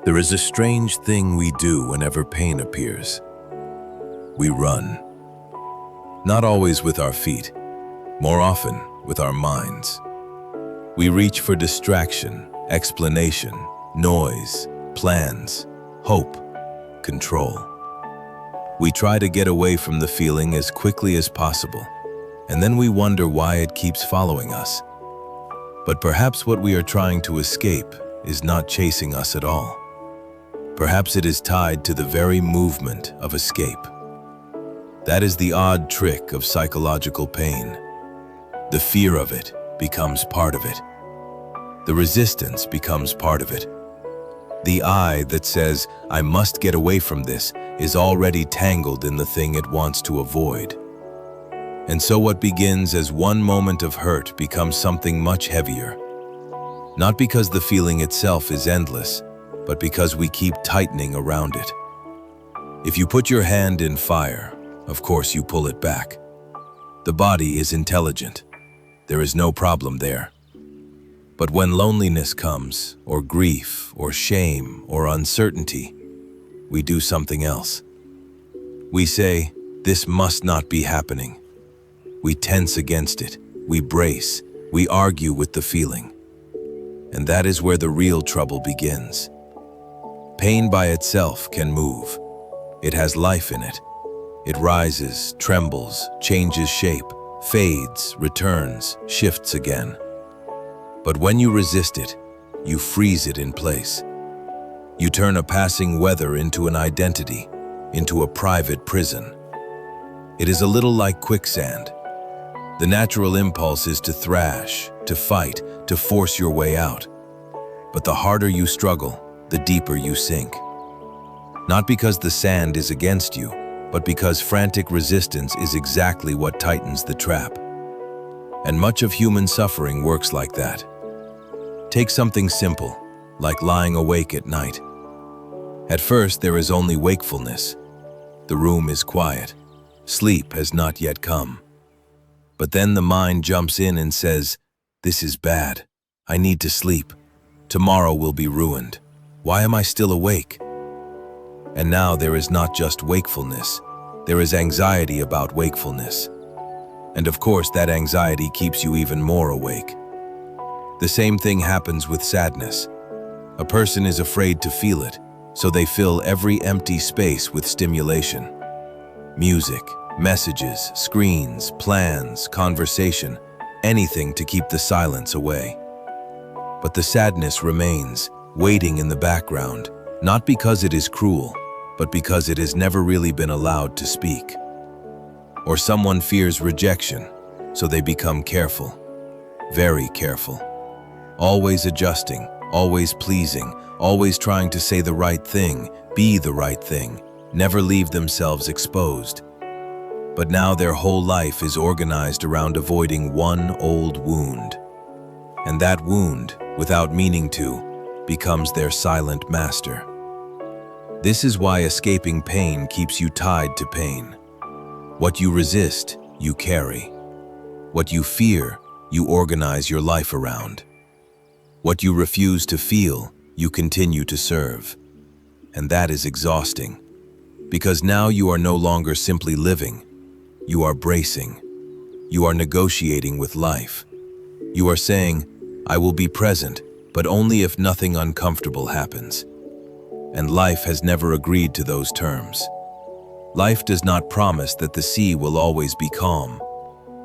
There is a strange thing we do whenever pain appears. We run. Not always with our feet, more often with our minds. We reach for distraction, explanation, noise, plans, hope, control. We try to get away from the feeling as quickly as possible, and then we wonder why it keeps following us. But perhaps what we are trying to escape is not chasing us at all. Perhaps it is tied to the very movement of escape. That is the odd trick of psychological pain. The fear of it becomes part of it. The resistance becomes part of it. The I that says, "I must get away from this," is already tangled in the thing it wants to avoid. And so what begins as one moment of hurt becomes something much heavier. Not because the feeling itself is endless, but because we keep tightening around it. If you put your hand in fire, of course you pull it back. The body is intelligent. There is no problem there. But when loneliness comes, or grief, or shame, or uncertainty, we do something else. We say, "This must not be happening." We tense against it, we brace, we argue with the feeling. And that is where the real trouble begins. Pain by itself can move. It has life in it. It rises, trembles, changes shape, fades, returns, shifts again. But when you resist it, you freeze it in place. You turn a passing weather into an identity, into a private prison. It is a little like quicksand. The natural impulse is to thrash, to fight, to force your way out. But the harder you struggle, the deeper you sink. Not because the sand is against you, but because frantic resistance is exactly what tightens the trap. And much of human suffering works like that. Take something simple, like lying awake at night. At first, there is only wakefulness. The room is quiet. Sleep has not yet come. But then the mind jumps in and says, "This is bad. I need to sleep. Tomorrow will be ruined. Why am I still awake?" And now there is not just wakefulness. There is anxiety about wakefulness. And of course, that anxiety keeps you even more awake. The same thing happens with sadness. A person is afraid to feel it, so they fill every empty space with stimulation. Music, messages, screens, plans, conversation, anything to keep the silence away. But the sadness remains, waiting in the background, not because it is cruel, but because it has never really been allowed to speak. Or someone fears rejection, so they become careful, very careful. Always adjusting, always pleasing, always trying to say the right thing, be the right thing, never leave themselves exposed. But now their whole life is organized around avoiding one old wound. And that wound, without meaning to, becomes their silent master. This is why escaping pain keeps you tied to pain. What you resist, you carry. What you fear, you organize your life around. What you refuse to feel, you continue to serve. And that is exhausting. Because now you are no longer simply living. You are bracing. You are negotiating with life. You are saying, "I will be present, but only if nothing uncomfortable happens." And life has never agreed to those terms. Life does not promise that the sea will always be calm.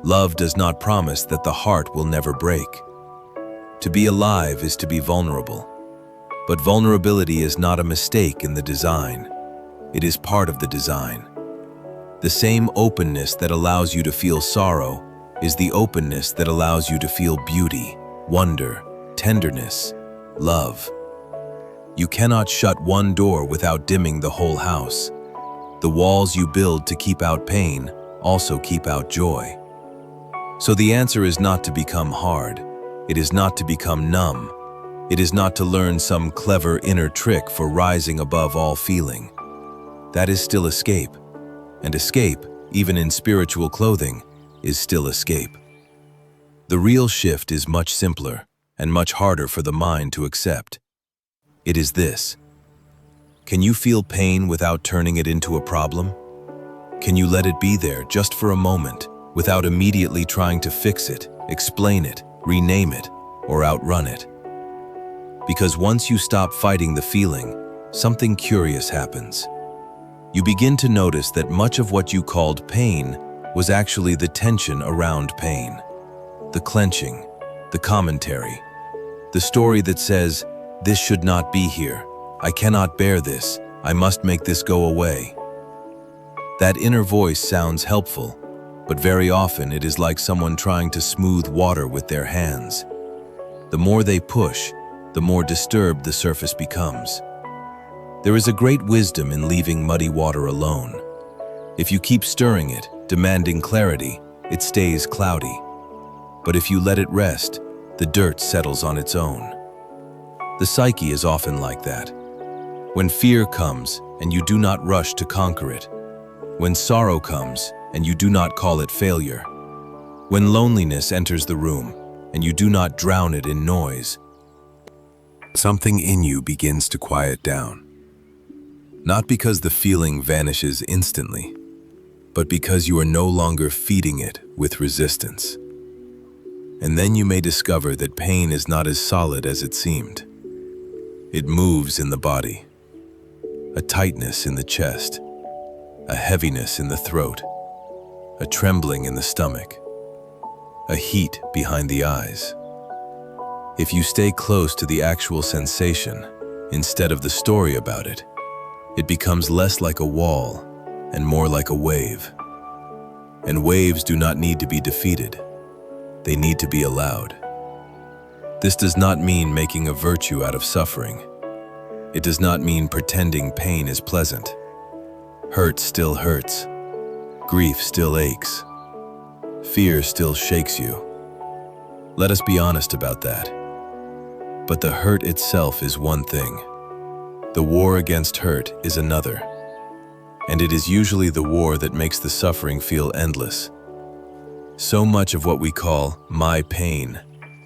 Love does not promise that the heart will never break. To be alive is to be vulnerable. But vulnerability is not a mistake in the design. It is part of the design. The same openness that allows you to feel sorrow is the openness that allows you to feel beauty, wonder, tenderness, love. You cannot shut one door without dimming the whole house. The walls you build to keep out pain also keep out joy. So the answer is not to become hard. It is not to become numb. It is not to learn some clever inner trick for rising above all feeling. That is still escape. And escape, even in spiritual clothing, is still escape. The real shift is much simpler and much harder for the mind to accept. It is this: Can you feel pain without turning it into a problem? Can you let it be there just for a moment without immediately trying to fix it, explain it, rename it, or outrun it? Because once you stop fighting the feeling, something curious happens. You begin to notice that much of what you called pain was actually the tension around pain. The clenching, the commentary, the story that says, "This should not be here. I cannot bear this. I must make this go away." That inner voice sounds helpful, but very often it is like someone trying to smooth water with their hands. The more they push, the more disturbed the surface becomes. There is a great wisdom in leaving muddy water alone. If you keep stirring it, demanding clarity, it stays cloudy. But if you let it rest, the dirt settles on its own. The psyche is often like that. When fear comes and you do not rush to conquer it, when sorrow comes and you do not call it failure, when loneliness enters the room and you do not drown it in noise, something in you begins to quiet down. Not because the feeling vanishes instantly, but because you are no longer feeding it with resistance. And then you may discover that pain is not as solid as it seemed. It moves in the body, a tightness in the chest, a heaviness in the throat, a trembling in the stomach, a heat behind the eyes. If you stay close to the actual sensation, instead of the story about it, it becomes less like a wall and more like a wave. And waves do not need to be defeated. They need to be allowed. This does not mean making a virtue out of suffering. It does not mean pretending pain is pleasant. Hurt still hurts. Grief still aches. Fear still shakes you. Let us be honest about that. But the hurt itself is one thing. The war against hurt is another. And it is usually the war that makes the suffering feel endless. So much of what we call my pain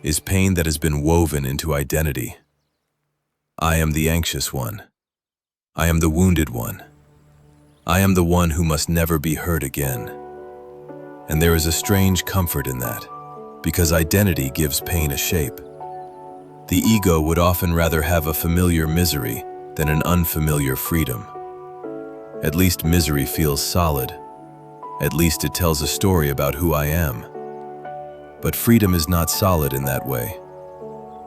is pain that has been woven into identity. I am the anxious one. I am the wounded one. I am the one who must never be hurt again. And there is a strange comfort in that, because identity gives pain a shape. The ego would often rather have a familiar misery than an unfamiliar freedom. At least misery feels solid. At least it tells a story about who I am. But freedom is not solid in that way.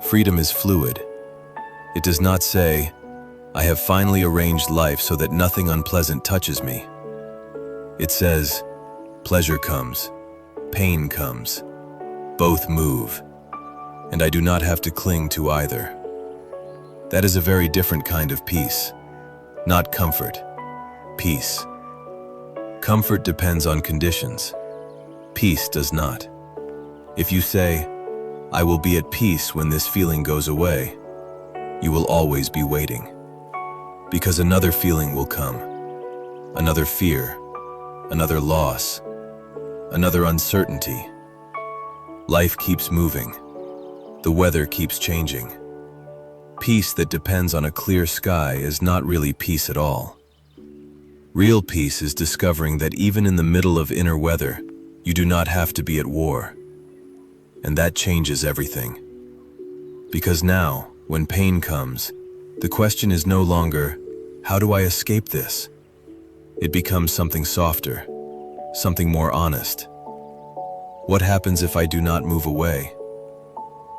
Freedom is fluid. It does not say, "I have finally arranged life so that nothing unpleasant touches me." It says, pleasure comes, pain comes, both move, and I do not have to cling to either. That is a very different kind of peace. Not comfort, peace. Comfort depends on conditions. Peace does not. If you say, "I will be at peace when this feeling goes away," you will always be waiting. Because another feeling will come, another fear, another loss, another uncertainty. Life keeps moving. The weather keeps changing. Peace that depends on a clear sky is not really peace at all. Real peace is discovering that even in the middle of inner weather, you do not have to be at war. And that changes everything. Because now, when pain comes, the question is no longer, how do I escape this? It becomes something softer, something more honest. What happens if I do not move away?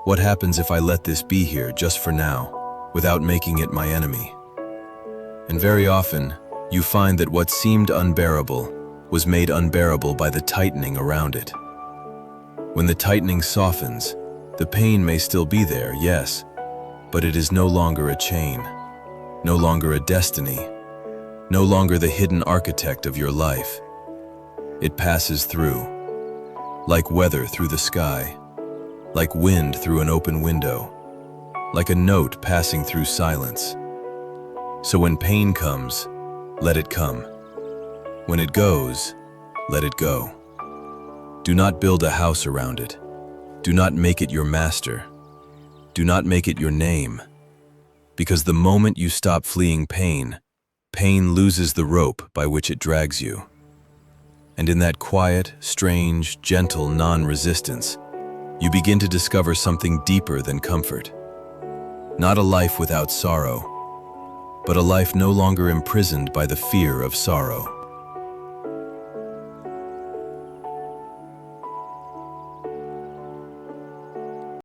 What happens if I let this be here just for now, without making it my enemy? And very often, you find that what seemed unbearable was made unbearable by the tightening around it. When the tightening softens, the pain may still be there, yes, but it is no longer a chain, no longer a destiny, no longer the hidden architect of your life. It passes through, like weather through the sky, like wind through an open window, like a note passing through silence. So when pain comes, let it come. When it goes, let it go. Do not build a house around it. Do not make it your master. Do not make it your name. Because the moment you stop fleeing pain, Pain loses the rope by which it drags you. And in that quiet, strange, gentle non-resistance, you begin to discover something deeper than comfort. Not a life without sorrow, but a life no longer imprisoned by the fear of sorrow.